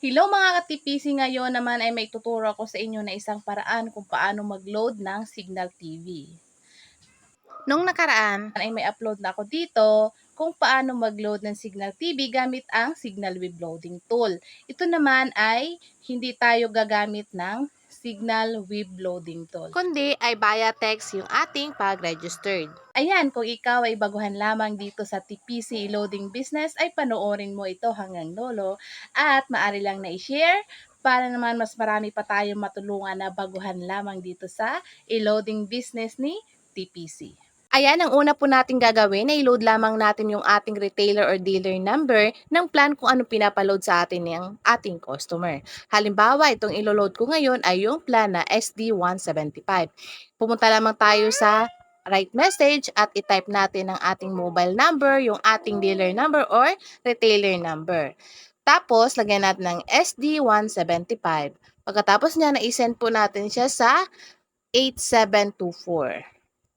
Hello mga ka-TPC, ngayon naman ay may tuturo ako sa inyo na isang paraan kung paano mag-load ng Signal TV. Nung nakaraan ay may upload na ako dito kung paano mag-load ng Signal TV gamit ang Signal Web Loading Tool. Ito naman ay hindi tayo gagamit ng Signal Web Loading Tool, kundi ay via text yung ating pag-registered. Ayan, kung ikaw ay baguhan lamang dito sa TPC Loading Business ay panoorin mo ito hanggang dulo at maaari lang na i-share para naman mas marami pa tayong matulungan na baguhan lamang dito sa e-loading business ni TPC. Ayan, ang una po nating gagawin ay i-load lamang natin yung ating retailer or dealer number ng plan kung ano pinapaload sa atin ng ating customer. Halimbawa, itong ilo-load ko ngayon ay yung plan na SD175. Pumunta lamang tayo sa right message at i-type natin ang ating mobile number, yung ating dealer number or retailer number. Tapos, lagyan natin ng SD175. Pagkatapos niya, na-send po natin siya sa 8724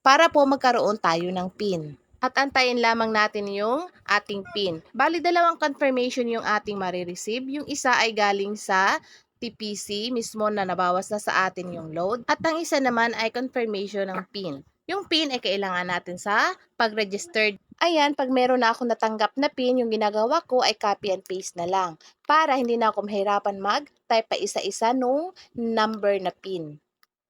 para po magkaroon tayo ng PIN. At antayin lamang natin yung ating PIN. Bali, dalawang confirmation yung ating marireceive. Yung isa ay galing sa TPC mismo na nabawas na sa atin yung load. At ang isa naman ay confirmation ng PIN. Yung PIN ay kailangan natin sa pag-registered. Ayan, pag meron na ako natanggap na PIN, yung ginagawa ko ay copy and paste na lang. Para hindi na ako mahirapan mag-type pa isa-isa nung number na PIN.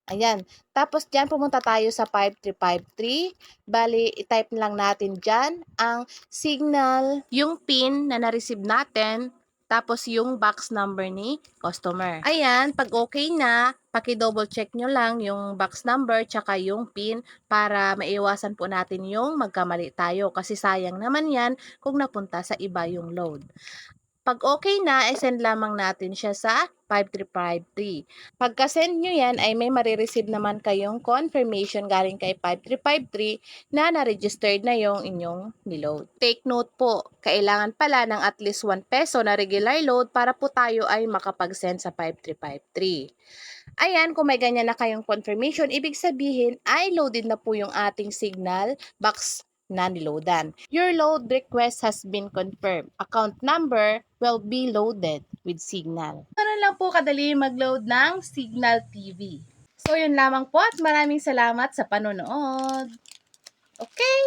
Ayan. Tapos dyan, pumunta tayo sa 5353. Bali, i-type lang natin dyan ang signal, yung PIN na na-receive natin, tapos yung box number ni customer. Ayan, pag okay na, paki-double check nyo lang yung box number tsaka yung PIN para maiwasan po natin yung magkamali tayo. Kasi sayang naman yan kung napunta sa iba yung load. Pag okay na, send lamang natin siya sa 5353. Pagka-send nyo yan, ay may marireceive naman kayong confirmation galing kay 5353 na na-registered na yung inyong niload. Take note po, kailangan pala ng at least 1 peso na regular load para po tayo ay makapag-send sa 5353. Ayan, kung may ganyan na kayong confirmation, ibig sabihin ay loaded na po yung ating signal box na niloadan. Your load request has been confirmed. Account number will be loaded with Signal. Ganun lang po kadali mag-load ng Signal TV. So, yun lamang po at maraming salamat sa panonood. Okay?